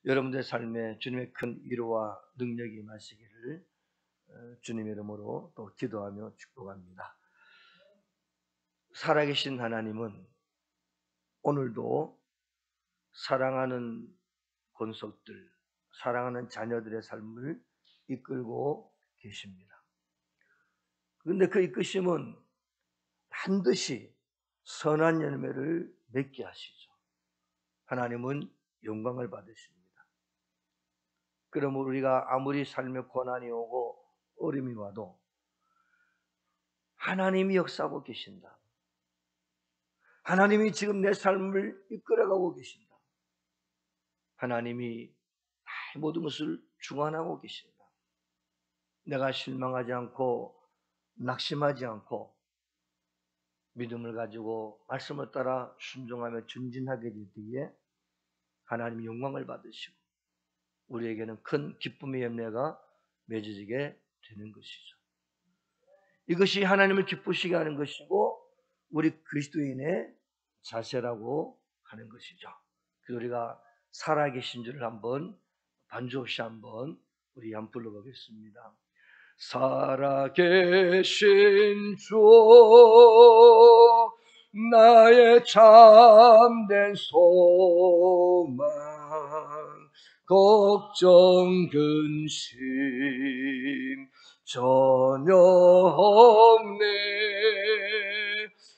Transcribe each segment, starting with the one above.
여러분들의 삶에 주님의 큰 위로와 능력이 임하시기를 주님의 이름으로 또 기도하며 축복합니다. 살아계신 하나님은 오늘도 사랑하는 권속들, 사랑하는 자녀들의 삶을 이끌고 계십니다. 그런데 그 이끄심은 반드시 선한 열매를 맺게 하시죠. 하나님은 영광을 받으십니다. 그러므로 우리가 아무리 삶에 고난이 오고 어려움이 와도 하나님이 역사하고 계신다. 하나님이 지금 내 삶을 이끌어가고 계신다. 하나님이 모든 것을 주관하고 계신다. 내가 실망하지 않고 낙심하지 않고 믿음을 가지고 말씀을 따라 순종하며 전진하게 될 때에 하나님이 영광을 받으시고 우리에게는 큰 기쁨의 열매가 맺어지게 되는 것이죠. 이것이 하나님을 기쁘시게 하는 것이고 우리 그리스도인의 자세라고 하는 것이죠. 그래서 우리가 살아계신 줄을 한번 반주 없이 한번 우리 한번 불러보겠습니다. 살아계신 주 나의 참된 소망 걱정 근심 전혀 없네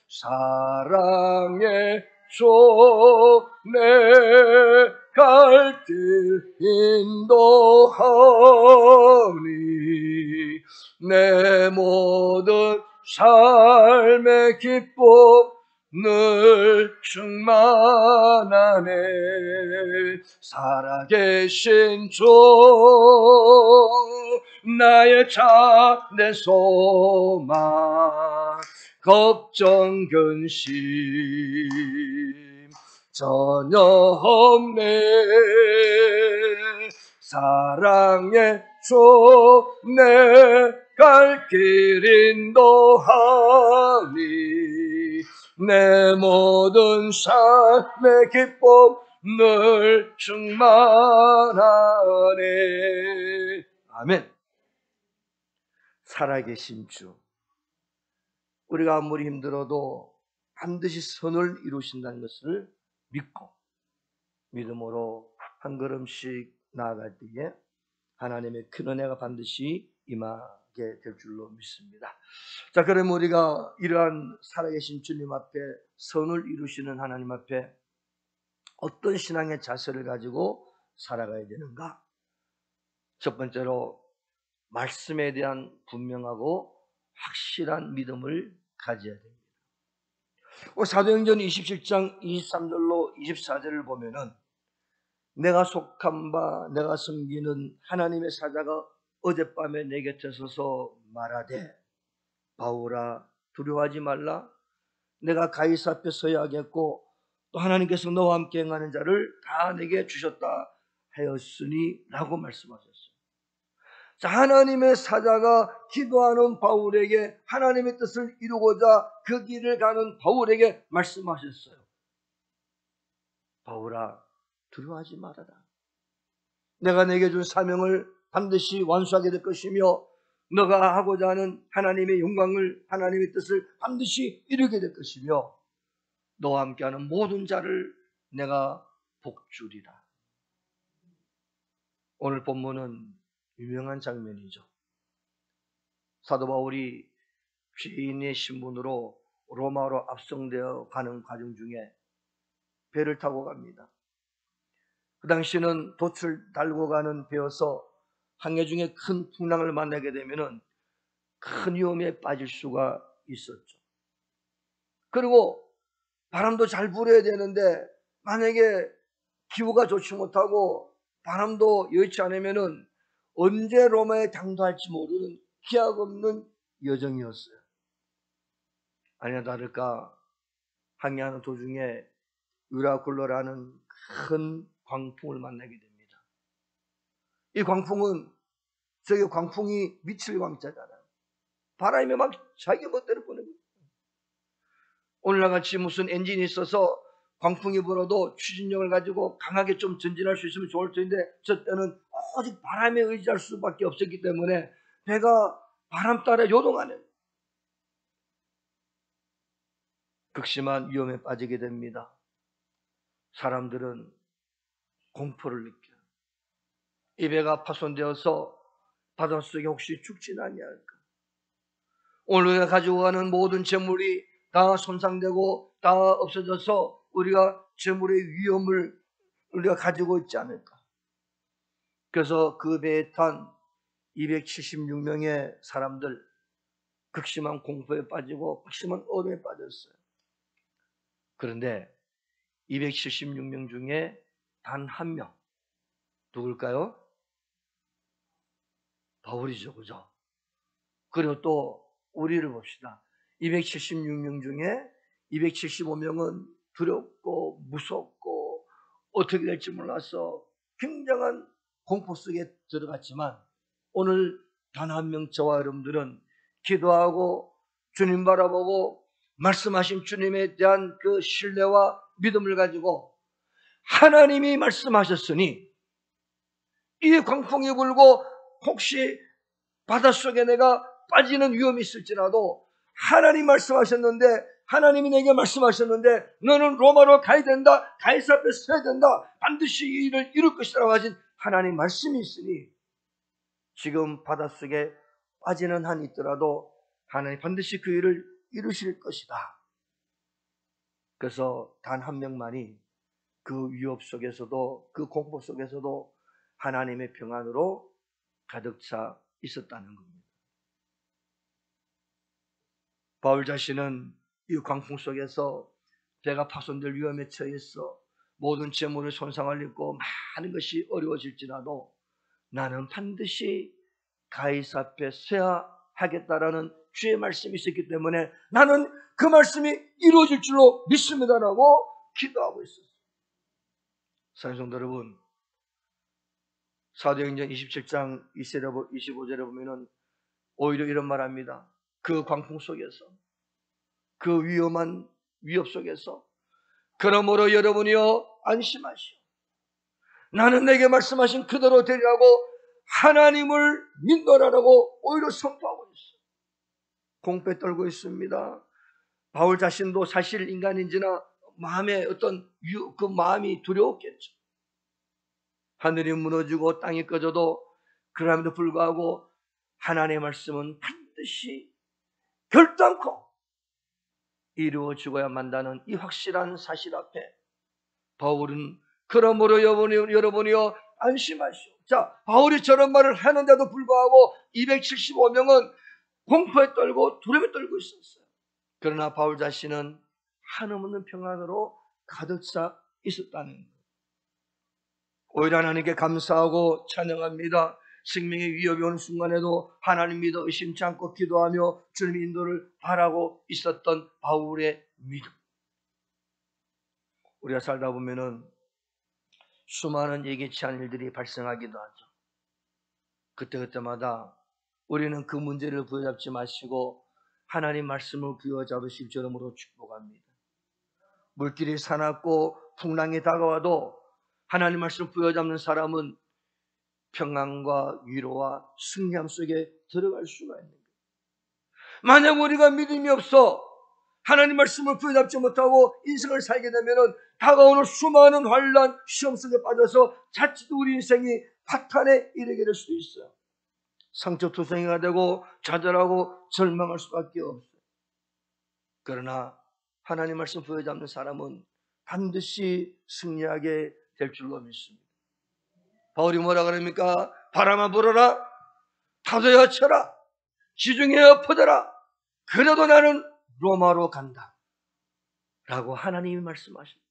사랑의 주 내 갈 길 인도하니 내 모든 삶의 기쁨 늘 충만하네 살아계신 주 나의 참된 소망 걱정 근심 전혀 없네 사랑의 주 내 갈 길 인도하니 내 모든 삶의 기쁨 늘 충만하네 아멘. 살아계신 주 우리가 아무리 힘들어도 반드시 선을 이루신다는 것을 믿고 믿음으로 한 걸음씩 나아갈 때에 하나님의 큰 은혜가 반드시 임하게 될 줄로 믿습니다. 자, 그럼 우리가 이러한 살아계신 주님 앞에 선을 이루시는 하나님 앞에 어떤 신앙의 자세를 가지고 살아가야 되는가? 첫 번째로 말씀에 대한 분명하고 확실한 믿음을 가져야 됩니다. 사도행전 27장 23절로 24절을 보면은 내가 속한 바 내가 섬기는 하나님의 사자가 어젯밤에 내 곁에 서서 말하되 바울아 두려워하지 말라 내가 가이사 앞에 서야 하겠고 또 하나님께서 너와 함께 행하는 자를 다 내게 주셨다 하였으니 라고 말씀하셨어요. 자, 하나님의 사자가 기도하는 바울에게 하나님의 뜻을 이루고자 그 길을 가는 바울에게 말씀하셨어요. 바울아 두려워하지 말아라. 내가 내게 준 사명을 반드시 완수하게 될 것이며 너가 하고자 하는 하나님의 영광을 하나님의 뜻을 반드시 이루게 될 것이며 너와 함께하는 모든 자를 내가 복주리라. 오늘 본문은 유명한 장면이죠. 사도 바울이 죄인의 신분으로 로마로 압송되어 가는 과정 중에 배를 타고 갑니다. 그 당시는 돛을 달고 가는 배여서 항해 중에 큰 풍랑을 만나게 되면은 큰 위험에 빠질 수가 있었죠. 그리고 바람도 잘 불어야 되는데 만약에 기후가 좋지 못하고 바람도 여의치 않으면은 언제 로마에 당도할지 모르는 기약 없는 여정이었어요. 아니나 다를까 항해하는 도중에 유라굴로라는 큰 광풍을 만나게 됩니다. 이 광풍은 저기 광풍이 미칠 광자잖아요. 바람이 막 자기 멋대로 부는 거예요. 오늘날 같이 무슨 엔진이 있어서 광풍이 불어도 추진력을 가지고 강하게 좀 전진할 수 있으면 좋을 텐데 저 때는 오직 바람에 의지할 수밖에 없었기 때문에 배가 바람 따라 요동하는 극심한 위험에 빠지게 됩니다. 사람들은 공포를 느껴요. 이 배가 파손되어서 바닷속에 혹시 죽진 아니할까? 오늘 우리가 가지고 가는 모든 재물이 다 손상되고 다 없어져서 우리가 재물의 위험을 우리가 가지고 있지 않을까? 그래서 그 배에 탄 276명의 사람들 극심한 공포에 빠지고 극심한 어둠에 빠졌어요. 그런데 276명 중에 단 한 명, 누굴까요? 바울이죠, 그죠? 그리고 또 우리를 봅시다. 276명 중에 275명은 두렵고 무섭고 어떻게 될지 몰라서 굉장한 공포 속에 들어갔지만 오늘 단 한 명 저와 여러분들은 기도하고 주님 바라보고 말씀하신 주님에 대한 그 신뢰와 믿음을 가지고 하나님이 말씀하셨으니 이 광풍이 불고 혹시 바닷속에 내가 빠지는 위험이 있을지라도 하나님 말씀하셨는데 하나님이 내게 말씀하셨는데 너는 로마로 가야 된다. 가이사 앞에 서야 된다. 반드시 이 일을 이룰 것이라고 하신 하나님 말씀이 있으니 지금 바닷속에 빠지는 한이 있더라도 하나님 반드시 그 일을 이루실 것이다. 그래서 단 한 명만이 그 위협 속에서도 그 공포 속에서도 하나님의 평안으로 가득 차 있었다는 겁니다. 바울 자신은 이 광풍 속에서 배가 파손될 위험에 처해서 모든 재물을 손상을 입고 많은 것이 어려워질지라도 나는 반드시 가이사 앞에 서야 하겠다라는 주의 말씀이 있었기 때문에 나는 그 말씀이 이루어질 줄로 믿습니다라고 기도하고 있었어요. 사랑하는 성도 여러분, 사도행전 27장 25절에 보면은 오히려 이런 말합니다. 그 광풍 속에서 그 위험한 위협 속에서 그러므로 여러분이여 안심하시오. 나는 내게 말씀하신 그대로 되리라고 하나님을 믿노라라고 오히려 선포하고 있어요. 공포에 떨고 있습니다. 바울 자신도 사실 인간인지나 마음에 어떤 그 마음이 두려웠겠죠. 하늘이 무너지고 땅이 꺼져도 그럼에도 불구하고 하나님의 말씀은 반드시 결단코 이루어지고야 만다는 이 확실한 사실 앞에 바울은 그러므로 여러분이여 안심하시오. 자, 바울이 저런 말을 하는데도 불구하고 275명은 공포에 떨고 두려움에 떨고 있었어요. 그러나 바울 자신은 한없는 평안으로 가득 차 있었다는 거예요. 오히려 하나님께 감사하고 찬양합니다. 생명의 위협이 오는 순간에도 하나님 믿어 의심치 않고 기도하며 주님의 인도를 바라고 있었던 바울의 믿음. 우리가 살다 보면은 수많은 예기치 않은 일들이 발생하기도 하죠. 그때마다 우리는 그 문제를 부여잡지 마시고 하나님 말씀을 부여잡으실 줄로 축복합니다. 물길이 사납고 풍랑이 다가와도 하나님 말씀을 부여잡는 사람은 평안과 위로와 승리함 속에 들어갈 수가 있는 거예요. 만약 우리가 믿음이 없어 하나님 말씀을 부여잡지 못하고 인생을 살게 되면 다가오는 수많은 환난, 시험 속에 빠져서 자칫 우리 인생이 파탄에 이르게 될 수도 있어요. 상처투성이가 되고 좌절하고 절망할 수밖에 없어요. 그러나 하나님 말씀 부여잡는 사람은 반드시 승리하게 될 줄로 믿습니다. 바울이 뭐라 그럽니까? 바람아 불어라, 파도야 쳐라, 지중해야 퍼져라, 그래도 나는 로마로 간다 라고 하나님이 말씀하십니다.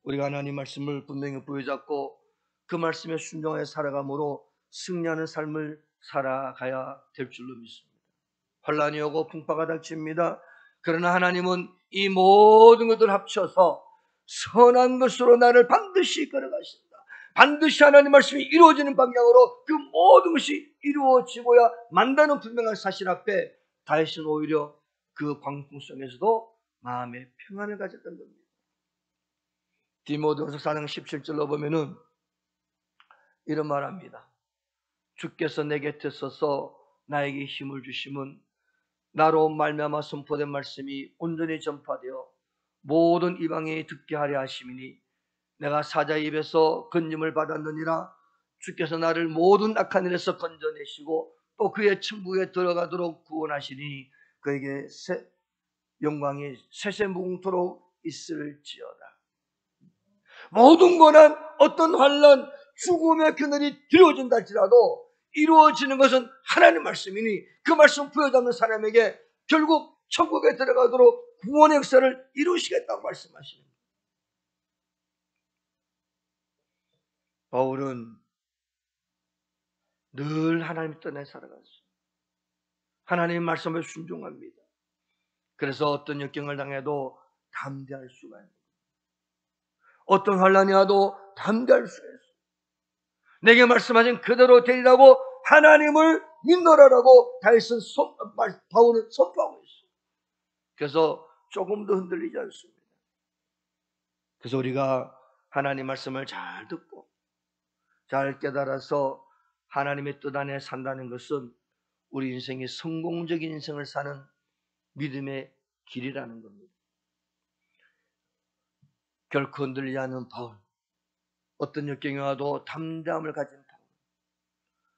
우리가 하나님 말씀을 분명히 부여잡고 그 말씀에 순종하여 살아감으로 승리하는 삶을 살아가야 될 줄로 믿습니다. 환난이 오고 풍파가 닥칩니다. 그러나 하나님은 이 모든 것들을 합쳐서 선한 것으로 나를 반드시 이끌어가신다. 반드시 하나님 말씀이 이루어지는 방향으로 그 모든 것이 이루어지고야 만다는 분명한 사실 앞에 다윗은 오히려 그 광풍 속에서도 마음의 평안을 가졌던 겁니다. 디모데후서 4장 17절로 보면은 이런 말합니다. 주께서 내 곁에 서서 나에게 힘을 주심은 나로 말미암아 선포된 말씀이 온전히 전파되어 모든 이방인이 듣게 하려 하심이니 내가 사자의 입에서 건짐을 받았느니라. 주께서 나를 모든 악한 일에서 건져내시고 또 그의 천국에 들어가도록 구원하시니 그에게 영광이 세세무궁토록 있을지어다. 모든 고난, 어떤 환난, 죽음의 그늘이 뒤어진다 할지라도 이루어지는 것은 하나님의 말씀이니 그 말씀 부여잡는 사람에게 결국 천국에 들어가도록 구원의 역사를 이루시겠다고 말씀하십니다. 바울은 늘 하나님 떠나 살아갔어요. 하나님의 말씀에 순종합니다. 그래서 어떤 역경을 당해도 담대할 수가 있는 거예요. 어떤 환난이 와도 담대할 수가 있어요. 내게 말씀하신 그대로 되리라고 하나님을 믿노라라고 바울은 선포하고 있어요. 그래서 조금도 흔들리지 않습니다. 그래서 우리가 하나님 말씀을 잘 듣고 잘 깨달아서 하나님의 뜻 안에 산다는 것은 우리 인생이 성공적인 인생을 사는 믿음의 길이라는 겁니다. 결코 흔들리지 않는 바울, 어떤 역경이 와도 담대함을 가진 바울,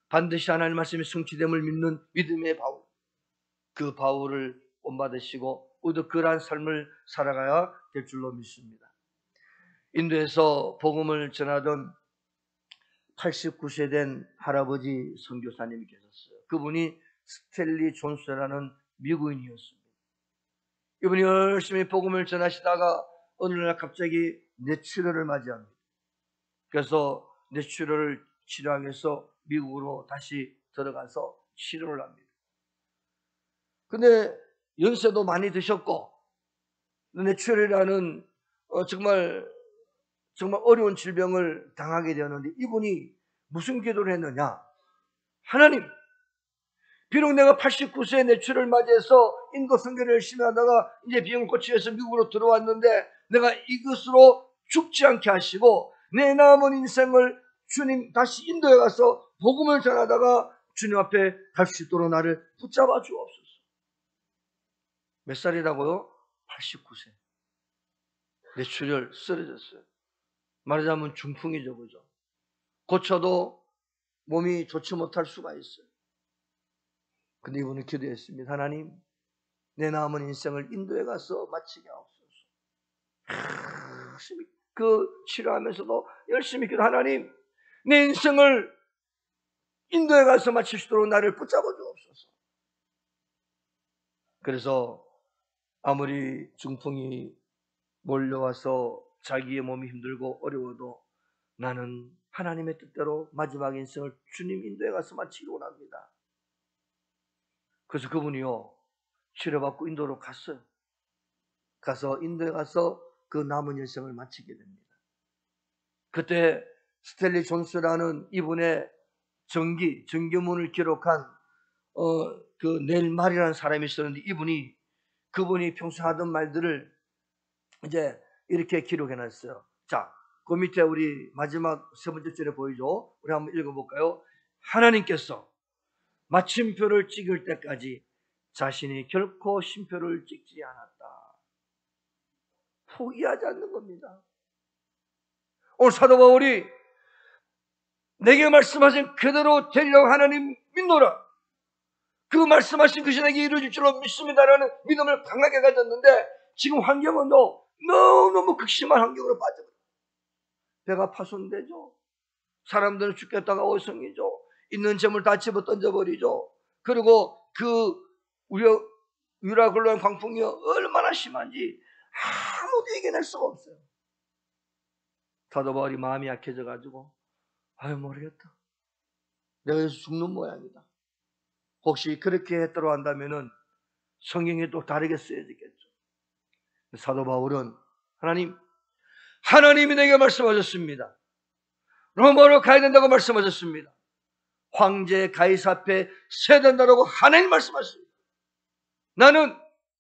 반드시 하나님 말씀이 성취됨을 믿는 믿음의 바울, 그 바울을 본받으시고 우리도 그러한 삶을 살아가야 될 줄로 믿습니다. 인도에서 복음을 전하던 89세 된 할아버지 선교사님이 계셨어요. 그분이 스탠리 존스라는 미국인이었습니다. 이분이 열심히 복음을 전하시다가 어느 날 갑자기 뇌출혈을 맞이합니다. 그래서 뇌출혈을 치료하기 위해서 미국으로 다시 들어가서 치료를 합니다. 근데 연세도 많이 드셨고 뇌출혈이라는 정말 어려운 질병을 당하게 되었는데 이분이 무슨 기도를 했느냐? 하나님, 비록 내가 89세의 뇌출혈을 맞이해서 인도 선교를 열심히 하다가 이제 비용을 고치기 위해서 미국으로 들어왔는데 내가 이것으로 죽지 않게 하시고 내 남은 인생을 주님 다시 인도에 가서 복음을 전하다가 주님 앞에 갈 수 있도록 나를 붙잡아 주옵소서. 몇 살이라고요? 89세. 뇌출혈 쓰러졌어요. 말하자면 중풍이죠, 그죠? 고쳐도 몸이 좋지 못할 수가 있어요. 근데 이분은 기도했습니다. 하나님, 내 남은 인생을 인도에 가서 마치게 하옵소서. 열심히 그 치료하면서도 열심히 기도. 하나님, 내 인생을 인도에 가서 마칠 수 있도록 나를 붙잡아 주옵소서. 그래서 아무리 중풍이 몰려와서 자기의 몸이 힘들고 어려워도 나는 하나님의 뜻대로 마지막 인생을 주님 인도에 가서 마치기 원합니다. 그래서 그분이요, 치료받고 인도로 갔어요. 가서 인도에 가서 그 남은 인생을 마치게 됩니다. 그때 스탠리 존스라는 이분의 정규문을 기록한 그 넬 말이라는 사람이 있었는데 그분이 평소 하던 말들을 이제 이렇게 기록해놨어요. 자, 그 밑에 우리 마지막 세 번째 줄에 보이죠? 우리 한번 읽어볼까요? 하나님께서 마침표를 찍을 때까지 자신이 결코 쉼표를 찍지 않았다. 포기하지 않는 겁니다. 오늘 사도 바울이 내게 말씀하신 그대로 되리라고 하나님 믿노라. 그 말씀하신 것이 내게 이루어질 줄로 믿습니다라는 믿음을 강하게 가졌는데 지금 환경은 너무너무 극심한 환경으로 빠져버려요. 배가 파손되죠. 사람들은 죽겠다가 어성이죠. 있는 재물 다 집어 던져버리죠. 그리고 그 유라굴로한 광풍이 얼마나 심한지 아무도 이겨낼 수가 없어요. 사도 바울이 마음이 약해져가지고 모르겠다. 내가 여기서 죽는 모양이다. 혹시 그렇게 했다고 한다면은 성경이 또 다르게 쓰여지겠죠. 사도 바울은 하나님이 내게 말씀하셨습니다. 로마로 가야 된다고 말씀하셨습니다. 황제 가이사 앞에 서야 된다고 하나님 말씀하셨습니다. 나는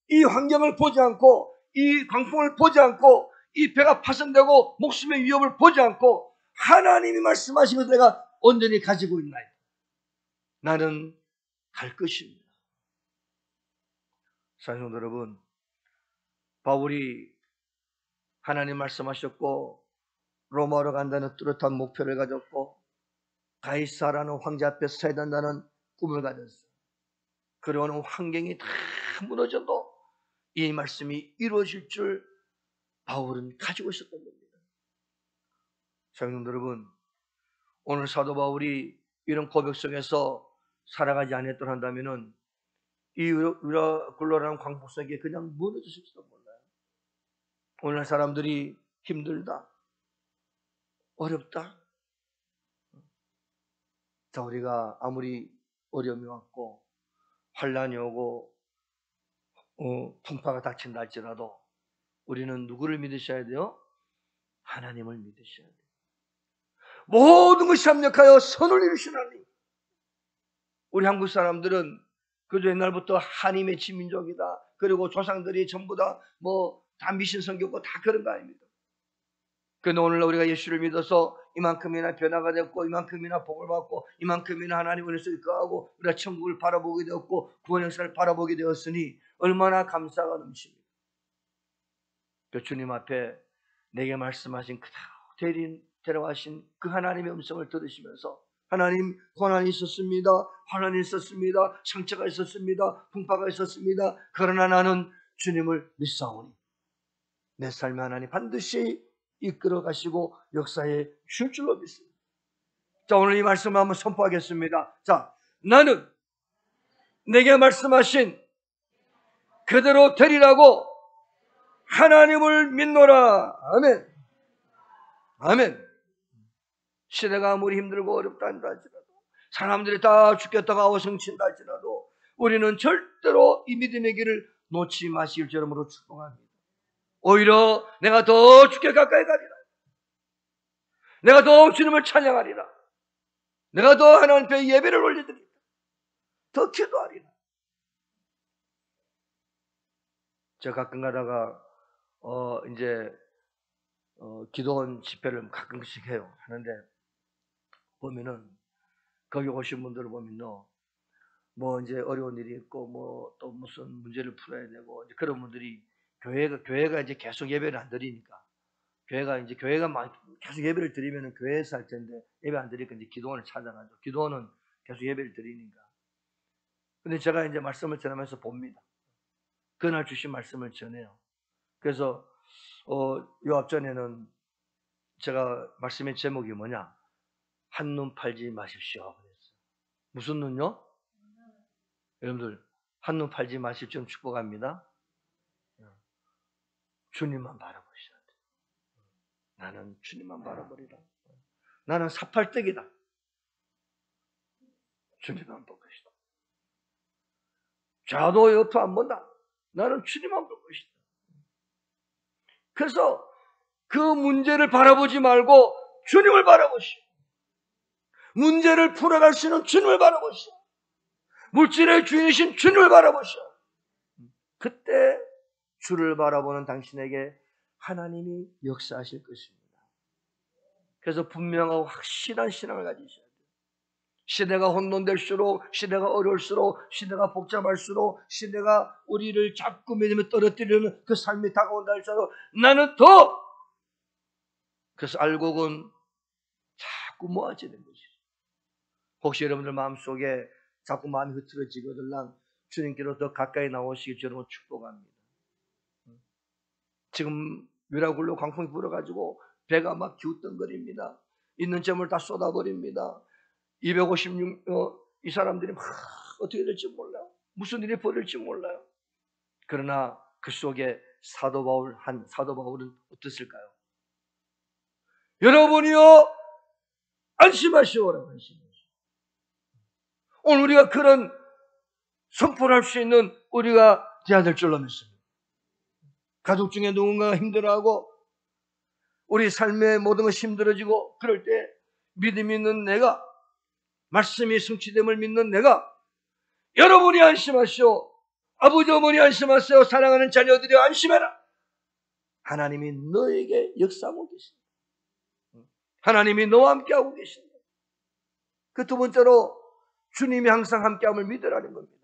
이 환경을 보지 않고 이 광풍을 보지 않고 이 배가 파손되고 목숨의 위협을 보지 않고 하나님이 말씀하신 것을 내가 온전히 가지고 있나요? 나는 갈 것입니다. 사랑하는 여러분, 바울이 하나님 말씀하셨고 로마로 간다는 뚜렷한 목표를 가졌고 가이사라는 황제 앞에 서야 된다는 꿈을 가졌어요. 그러는 환경이 다 무너져도 이 말씀이 이루어질 줄 바울은 가지고 있었던 겁니다. 사랑하는 여러분, 오늘 사도 바울이 이런 고백 속에서 살아가지 않았더라 한다면은 이 굴러라는 광풍 속에 그냥 무너졌을지도 몰라요. 오늘 사람들이 힘들다, 어렵다. 자, 우리가 아무리 어려움이 왔고 환란이 오고 풍파가 닥친다 할지라도 우리는 누구를 믿으셔야 돼요? 하나님을 믿으셔야 돼요. 모든 것이 합력하여 선을 이루신 하나님. 우리 한국 사람들은 그저 옛날부터 하나님의 지민족이다. 그리고 조상들이 전부 다 다 미신 성교고 다 그런 거 아닙니다. 그런데 오늘 우리가 예수를 믿어서 이만큼이나 변화가 됐고 이만큼이나 복을 받고 이만큼이나 하나님 은혜를 이끌어가고 우리가 천국을 바라보게 되었고 구원 역사를 바라보게 되었으니 얼마나 감사가 넘칩니다. 그 주님 앞에 내게 말씀하신 그대로 데려가신 그 하나님의 음성을 들으시면서 하나님, 고난이 있었습니다. 환난이 있었습니다. 상처가 있었습니다. 풍파가 있었습니다. 그러나 나는 주님을 믿사오니 내 삶의 하나님 반드시 이끌어 가시고 역사에 줄 줄로 믿습니다. 자, 오늘 이 말씀을 한번 선포하겠습니다. 자, 나는 내게 말씀하신 그대로 되리라고 하나님을 믿노라. 아멘. 아멘. 시대가 아무리 힘들고 어렵다 한다 할지라도 사람들이 다 죽겠다고 아우성친다 할지라도 우리는 절대로 이 믿음의 길을 놓지 마실 줄로 축복합니다. 오히려 내가 더 주께 가까이 가리라. 내가 더 주님을 찬양하리라. 내가 더 하나님 앞에 예배를 올려드리라. 더 기도하리라. 제가 가끔 가다가 기도원 집회를 가끔씩 해요. 하는데 보면은 거기 오신 분들을 보면요, 이제 어려운 일이 있고 또 무슨 문제를 풀어야 되고 이제 그런 분들이 교회가 이제 계속 예배를 안 드리니까 교회가 계속 예배를 드리면은 교회에서 할 텐데 예배 안 드리니까 이제 기도원을 찾아가죠. 기도원은 계속 예배를 드리니까. 근데 제가 이제 말씀을 전하면서 봅니다. 그날 주신 말씀을 전해요. 그래서 요 앞전에는 제가 말씀의 제목이 뭐냐? 한눈 팔지 마십시오. 그랬어요. 무슨 눈요? 여러분들 한눈 팔지 마실 줄 축복합니다. 주님만 바라보셔야 돼. 나는 주님만 바라보리라. 나는 사팔떡이다. 주님만 볼 것이다. 좌도 옆도 안 본다. 나는 주님만 볼 것이다. 그래서 그 문제를 바라보지 말고 주님을 바라보시오. 문제를 풀어갈 수 있는 주님을 바라보시오. 물질의 주인이신 주님을 바라보시오. 그때 주를 바라보는 당신에게 하나님이 역사하실 것입니다. 그래서 분명하고 확실한 신앙을 가지셔야 돼요. 시대가 혼돈될수록, 시대가 어려울수록, 시대가 복잡할수록, 시대가 우리를 자꾸 믿음에 떨어뜨리는 그 삶이 다가온다 할지라도 나는 더! 그래서 알곡은 자꾸 모아지는 것이죠. 혹시 여러분들 마음속에 자꾸 마음이 흐트러지거든 주님께로 더 가까이 나오시길 저는 축복합니다. 지금 위라굴로 광풍이 불어가지고 배가 막 기웃덩거립니다. 있는 점을 다 쏟아버립니다. 256 이 사람들이 막 어떻게 될지 몰라요. 무슨 일이 벌어질지 몰라요. 그러나 그 속에 사도 바울은 어땠을까요? 여러분이요 안심하시오라고 안심하시오. 오늘 우리가 그런 선포를 할 수 있는 우리가 되어야 될 줄로 믿습니다. 가족 중에 누군가가 힘들어하고 우리 삶의 모든 것이 힘들어지고 그럴 때 믿음이 있는 내가, 말씀이 성취됨을 믿는 내가, 여러분이 안심하시오. 아버지 어머니 안심하세요. 사랑하는 자녀들이 안심해라. 하나님이 너에게 역사하고 계신다. 하나님이 너와 함께하고 계신다. 그 두 번째로 주님이 항상 함께함을 믿으라는 겁니다.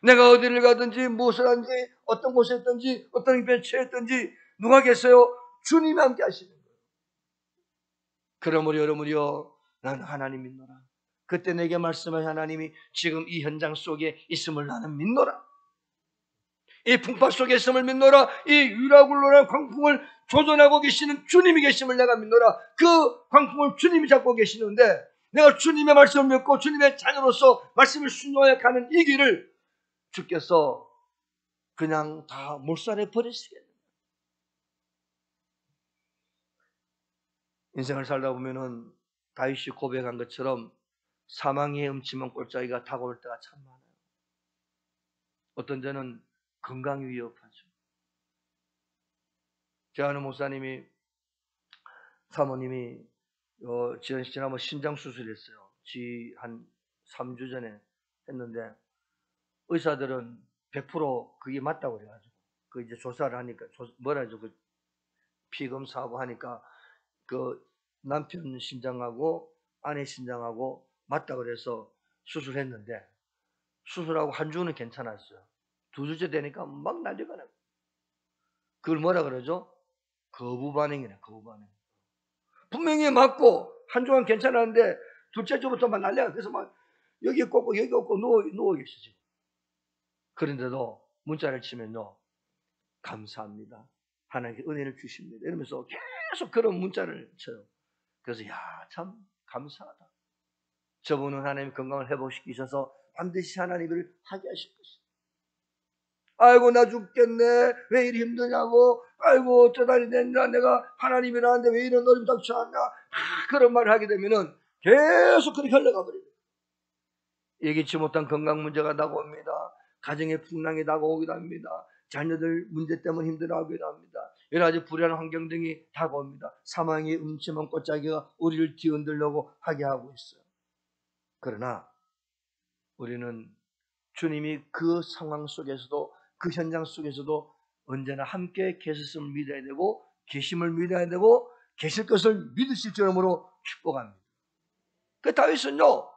내가 어디를 가든지 무엇을 하든지 어떤 곳에 있든지 어떤 형편에 처했든지 누가 계세요? 주님이 함께 하시는 거예요. 그러므로 여러분이요, 나는 하나님 믿노라. 그때 내게 말씀한 하나님이 지금 이 현장 속에 있음을 나는 믿노라. 이 풍파 속에 있음을 믿노라. 이 유라굴로라는 광풍을 조존하고 계시는 주님이 계심을 내가 믿노라. 그 광풍을 주님이 잡고 계시는데 내가 주님의 말씀을 믿고 주님의 자녀로서 말씀을 순종해 가는 이 길을 주께서 그냥 다 몰살해 버리시겠네요. 인생을 살다 보면은 다윗이 고백한 것처럼 사망의 음침한 골짜기가 다가올 때가 참 많아요. 어떤 데는 건강이 위협하죠. 제 아는 목사님이 사모님이 지난번 신장 수술했어요. 한 3주 전에 했는데 의사들은 100% 그게 맞다고 그래가지고 그 이제 조사를 하니까 뭐라죠? 그 피 검사하고 하니까 그 남편 신장하고 아내 신장하고 맞다고 그래서 수술했는데 수술하고 한 주는 괜찮았어요. 2주째 되니까 막 난리가 나요. 그걸 뭐라 그러죠? 거부 반응이네, 거부 반응. 분명히 맞고 한 주간 괜찮았는데 둘째 주부터 막 난리가. 그래서 막 여기 꽂고 여기 꽂고 누워 계시죠. 그런데도 문자를 치면요, 감사합니다. 하나님께 은혜를 주십니다. 이러면서 계속 그런 문자를 쳐요. 그래서 참 감사하다. 저분은 하나님 건강을 회복시키셔서 반드시 하나님을 하게 하실 것이다. 아이고 나 죽겠네. 왜 이리 힘드냐고. 아이고 어쩌다니 된다. 내가 하나님이라는데 왜 이런 어려움이 닥쳐왔나. 그런 말을 하게 되면은 계속 그렇게 흘러가 버려요. 예기치 못한 건강 문제가 다가옵니다. 가정의 풍랑이 다가오기도 합니다. 자녀들 문제 때문에 힘들어하기도 합니다. 여러 가지 불안한 환경 등이 다가옵니다. 사망의 음침한 꽃자기가 우리를 뒤흔들려고 하게 하고 있어요. 그러나 우리는 주님이 그 상황 속에서도 그 현장 속에서도 언제나 함께 계셨음을 믿어야 되고 계심을 믿어야 되고 계실 것을 믿으실 줄로 축복합니다. 그 다윗은요,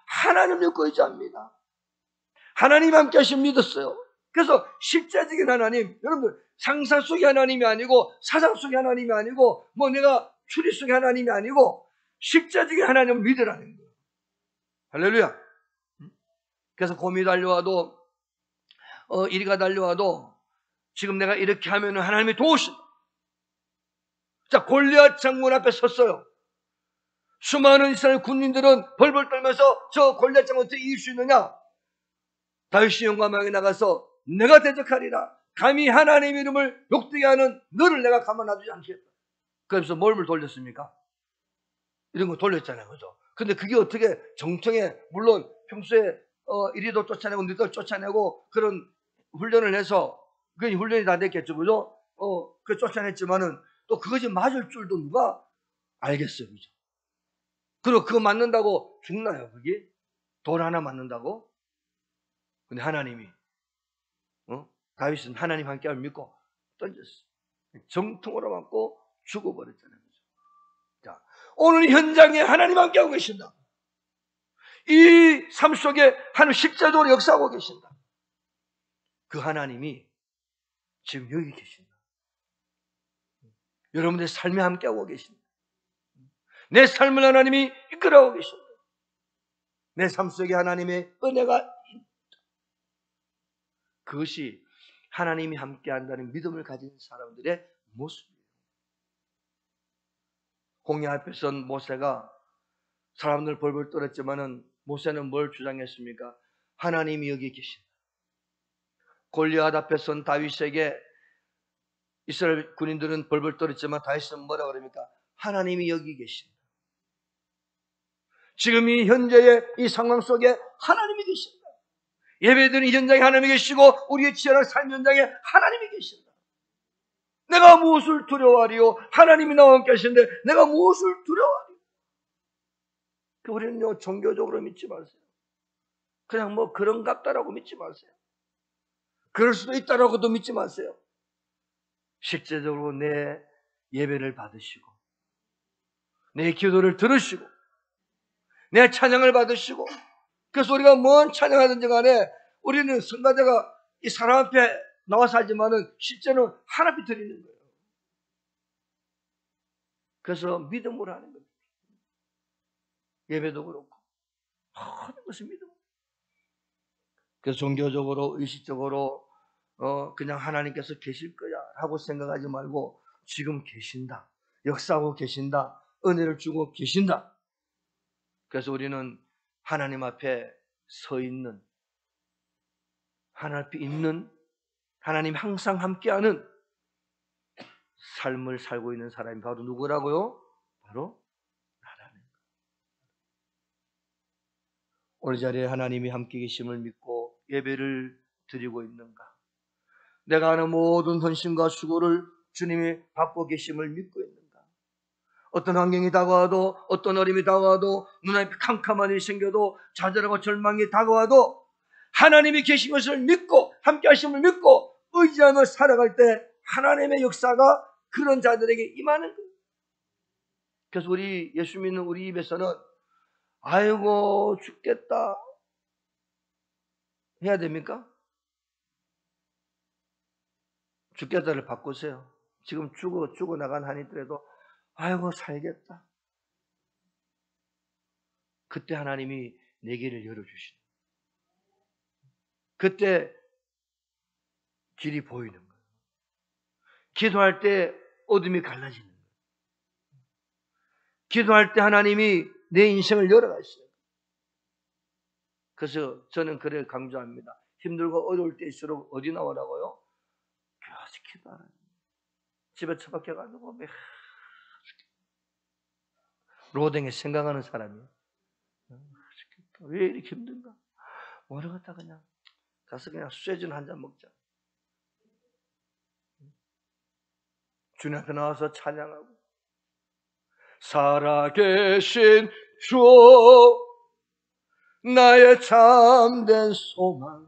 하나님 믿고 의지합니다. 하나님 함께 하심 믿었어요. 그래서 실제적인 하나님, 여러분들 상상 속의 하나님이 아니고 사상 속의 하나님이 아니고 뭐 내가 추리 속의 하나님이 아니고 실제적인 하나님을 믿으라는 거예요. 할렐루야. 그래서 곰이 달려와도 이리가 달려와도 지금 내가 이렇게 하면은 하나님이 도우신다. 자, 골리앗 장군 앞에 섰어요. 수많은 이스라엘 군인들은 벌벌 떨면서 저 골리앗 장군 어떻게 이길 수 있느냐? 다윗이 용감하게 나가서 내가 대적하리라. 감히 하나님 이름을 욕되게 하는 너를 내가 가만 놔두지 않겠다. 그래서 뭘 돌렸습니까? 이런 거 돌렸잖아요. 그죠? 근데 그게 어떻게 정통에, 물론 평소에 이리도 쫓아내고 너도 쫓아내고 그런 훈련을 해서 그 훈련이 다 됐겠죠. 그죠? 그 쫓아냈지만은 또 그것이 맞을 줄도 누가 알겠어요. 그죠? 그리고 그거 맞는다고 죽나요? 그게? 돌 하나 맞는다고? 근데 하나님이 다윗은 하나님 함께함을 믿고 던졌어요. 정통으로 맞고 죽어버렸잖아요. 자, 오늘 현장에 하나님 함께하고 계신다. 이 삶 속에 하나님 십자도로 역사하고 계신다. 그 하나님이 지금 여기 계신다. 여러분들의 삶에 함께하고 계신다. 내 삶을 하나님이 이끌어가고 계신다. 내 삶 속에 하나님의 은혜가 있다. 그것이 하나님이 함께한다는 믿음을 가진 사람들의 모습이에요. 홍해 앞에선 모세가 사람들 벌벌 떨었지만은 모세는 뭘 주장했습니까? 하나님이 여기 계신다. 골리앗 앞에 선 다윗에게 이스라엘 군인들은 벌벌 떨었지만 다윗은 뭐라 그럽니까? 하나님이 여기 계신다. 지금 이 현재의 이 상황 속에 하나님이 계신다. 예배드리는 현장에 하나님이 계시고 우리의 치열한 삶 현장에 하나님이 계신다. 내가 무엇을 두려워하리요? 하나님이 나와 함께 하시는데 내가 무엇을 두려워하리요? 우리는요, 종교적으로 믿지 마세요. 그냥 뭐 그런갑다라고 믿지 마세요. 그럴 수도 있다라고도 믿지 마세요. 실제적으로 내 예배를 받으시고 내 기도를 들으시고 내 찬양을 받으시고, 그래서 우리가 뭔 찬양하든지 간에 우리는 성가대가 이 사람 앞에 나와서 하지만은 실제는 하나님 앞에 드리는 거예요. 그래서 믿음으로 하는 겁니다. 예배도 그렇고 모든 것을 믿음. 그래서 종교적으로 의식적으로 그냥 하나님께서 계실 거야 하고 생각하지 말고 지금 계신다, 역사하고 계신다, 은혜를 주고 계신다. 그래서 우리는 하나님 앞에 서 있는, 하나님 앞에 있는, 하나님 항상 함께하는 삶을 살고 있는 사람이 바로 누구라고요? 바로 나라는 거예요. 오늘 자리에 하나님이 함께 계심을 믿고 예배를 드리고 있는가? 내가 하는 모든 헌신과 수고를 주님이 받고 계심을 믿고 있는가? 어떤 환경이 다가와도, 어떤 어려움이 다가와도, 눈앞에 캄캄한 일이 생겨도, 좌절하고 절망이 다가와도 하나님이 계신 것을 믿고 함께 하심을 믿고 의지하며 살아갈 때 하나님의 역사가 그런 자들에게 임하는 거예요. 그래서 우리 예수 믿는 우리 입에서는 아이고 죽겠다 해야 됩니까? 죽겠다를 바꾸세요. 지금 죽어나간 한이 있더라도 아이고 살겠다. 그때 하나님이 내 길을 열어주시는, 그때 길이 보이는 거예요. 기도할 때 어둠이 갈라지는 거예요. 기도할 때 하나님이 내 인생을 열어가시는 거예요. 그래서 저는 그를 강조합니다. 힘들고 어려울 때일수록 어디 나오라고요? 계속 기도하라. 집에 처박혀가지고 로댕에 생각하는 사람이 왜 이렇게 힘든가? 모르겠다. 그냥 가서 그냥 쇠진 한 잔 먹자. 주님 앞에 나와서 찬양하고, 살아계신 주 나의 참된 소망,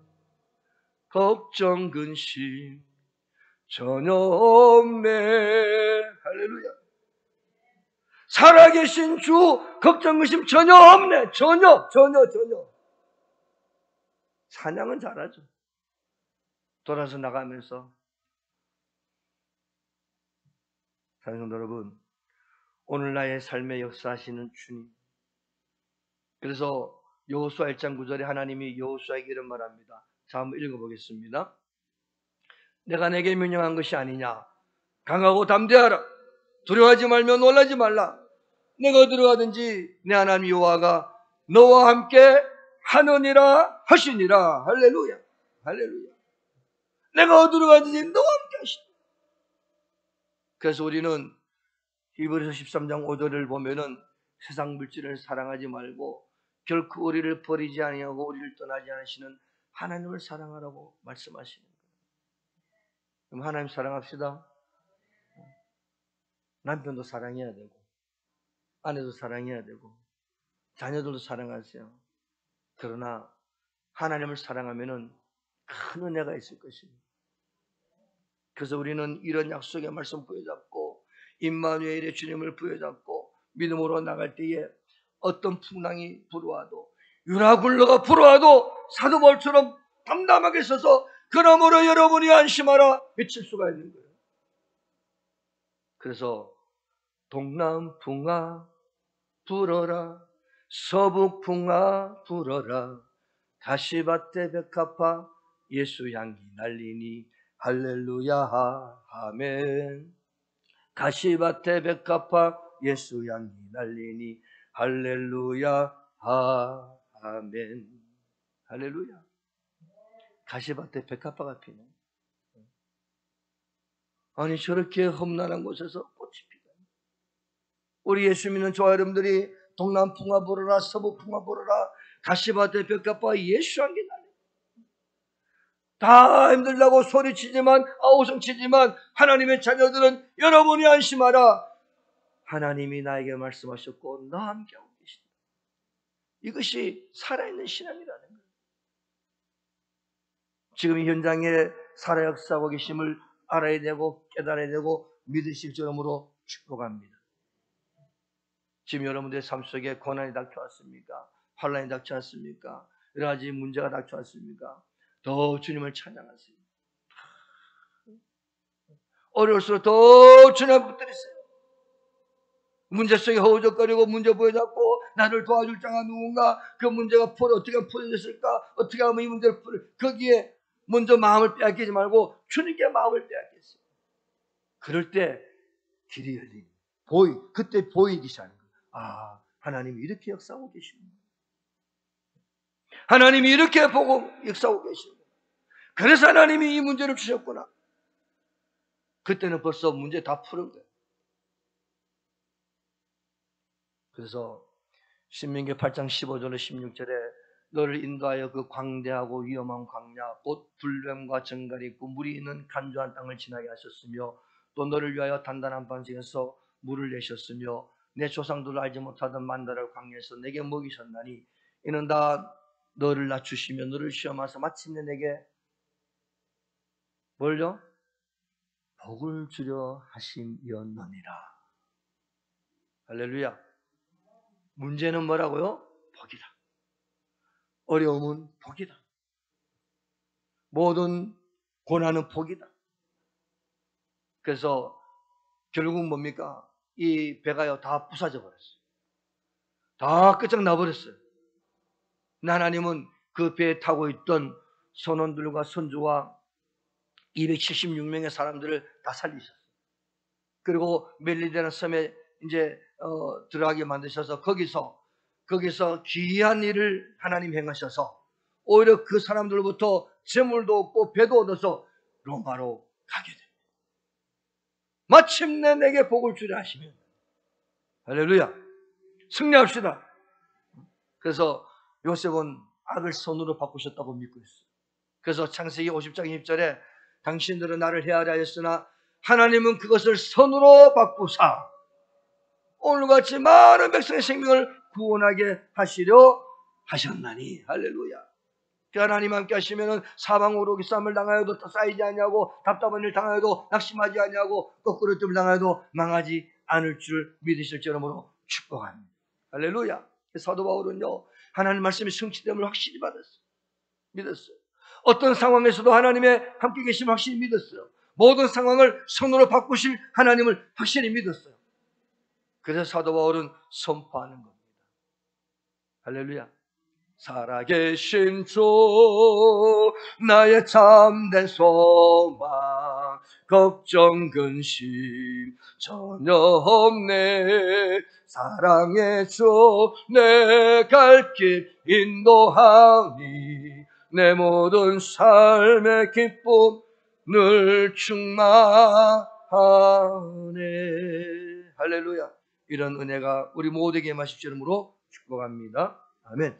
걱정 근심 전혀 없네. 할렐루야. 살아계신 주 걱정 근심 전혀 없네. 전혀. 찬양은 잘하죠. 돌아서 나가면서. 사랑하는 여러분, 오늘 나의 삶에 역사하시는 주님. 그래서 여호수아 1장 9절에 하나님이 여호수아에게 이런 말합니다. 자, 한번 읽어보겠습니다. 내가 내게 명령한 것이 아니냐? 강하고 담대하라. 두려워하지 말며 놀라지 말라. 내가 어디로 가든지 내 하나님 여호와가 너와 함께 하느니라 하시니라. 할렐루야. 할렐루야. 내가 어디로 가든지 너와 함께 하시니라. 그래서 우리는 히브리서 13장 5절을 보면은 세상 물질을 사랑하지 말고 결코 우리를 버리지 아니하고 우리를 떠나지 않으시는 하나님을 사랑하라고 말씀하시는 거예요. 그럼 하나님 사랑합시다. 남편도 사랑해야 되고, 아내도 사랑해야 되고, 자녀들도 사랑하세요. 그러나 하나님을 사랑하면은 큰 은혜가 있을 것입니다. 그래서 우리는 이런 약속의 말씀 부여잡고 임마누엘의 주님을 부여잡고 믿음으로 나갈 때에 어떤 풍랑이 불어와도, 유라굴러가 불어와도 사도 바울처럼 담담하게 서서 그러므로 여러분이 안심하라 외칠 수가 있는 거예요. 그래서 동남풍아 불어라, 서북풍아 불어라, 가시밭에 백합화 예수 향기 날리니 할렐루야 아멘. 가시밭에 백합화 예수 향기 날리니 할렐루야 아멘. 할렐루야. 가시밭에 백합화가 피네. 아니 저렇게 험난한 곳에서 꽃이 피다. 우리 예수 믿는 저와 여러분들이 동남풍아 불어라, 서북풍아 불어라, 가시밭에 백합화 예수 향기 날리니, 다 힘들다고 소리치지만 아우성치지만 하나님의 자녀들은 여러분이 안심하라. 하나님이 나에게 말씀하셨고 나와 함께하고 계신다. 이것이 살아있는 신앙이라는 거예요. 지금 이 현장에 살아 역사하고 계심을 알아야 되고 깨달아야 되고 믿으실 줄로 축복합니다. 지금 여러분들의 삶 속에 고난이 닥쳐왔습니까? 환난이 닥쳐왔습니까? 여러 가지 문제가 닥쳐왔습니까? 더 주님을 찬양하세요. 어려울수록 더 주님 붙들으세요. 문제 속에 허우적거리고 문제 보여잡고 나를 도와줄 자가 누군가, 그 문제가 어떻게 풀어졌을까, 어떻게 하면 이 문제를 거기에 먼저 마음을 빼앗기지 말고 주님께 마음을 빼앗겠어요. 그럴 때 길이 열리니 그때 보이기 시작하는 거예요. 아, 하나님이 이렇게 역사하고 계시는구나. 하나님이 이렇게 보고 역사하고 계시는구나. 그래서 하나님이 이 문제를 주셨구나. 그때는 벌써 문제 다 푸는 거예요. 그래서 신명기 8장 15절로 16절에 너를 인도하여 그 광대하고 위험한 광야 곧 불뱀과 정갈이 있고 물이 있는 간조한 땅을 지나게 하셨으며 또 너를 위하여 단단한 반석에서 물을 내셨으며 내 조상들을 알지 못하던 만다를 광야에서 내게 먹이셨나니 이는 다 너를 낮추시며 너를 시험하사 마침내 내게 뭘요? 복을 주려 하심이었느니라. 할렐루야. 문제는 뭐라고요? 복이다. 어려움은 복이다. 모든 고난은 복이다. 그래서 결국 뭡니까? 이 배가요 다 부사져 버렸어요. 다 끝장나 버렸어요. 하나님은 그 배에 타고 있던 선원들과 선주와 276명의 사람들을 다 살리셨어요. 그리고 멜리데나 섬에 이제 들어가게 만드셔서 거기서 귀한 일을 하나님 행하셔서 오히려 그 사람들로부터 재물도 얻고 배도 얻어서 로마로 가게 됩니다. 마침내 내게 복을 주려 하시면 할렐루야, 승리합시다. 그래서 요셉은 악을 선으로 바꾸셨다고 믿고 있어요. 그래서 창세기 50장 20절에 당신들은 나를 헤아려 하였으나 하나님은 그것을 선으로 바꾸사 오늘같이 많은 백성의 생명을 구원하게 하시려 하셨나니. 할렐루야. 그 하나님 함께 하시면 사방으로 싸움을 당하여도 쌓이지 않냐고, 답답한 일 당하여도 낙심하지 않냐고, 거꾸로 뜸을 당하여도 망하지 않을 줄 믿으실 줄로 축복합니다. 할렐루야. 사도 바울은요 하나님 말씀이 성취됨을 확실히 믿었어요. 어떤 상황에서도 하나님의 함께 계심을 확실히 믿었어요. 모든 상황을 선으로 바꾸실 하나님을 확실히 믿었어요. 그래서 사도 바울은 선포하는 겁니다. 할렐루야. 살아계신 주 나의 참된 소망 걱정 근심 전혀 없네. 사랑의 주 내 갈 길 인도하니 내 모든 삶의 기쁨 늘 충만하네. 할렐루야. 이런 은혜가 우리 모두에게 마십시오. 이름으로 축복합니다. 아멘.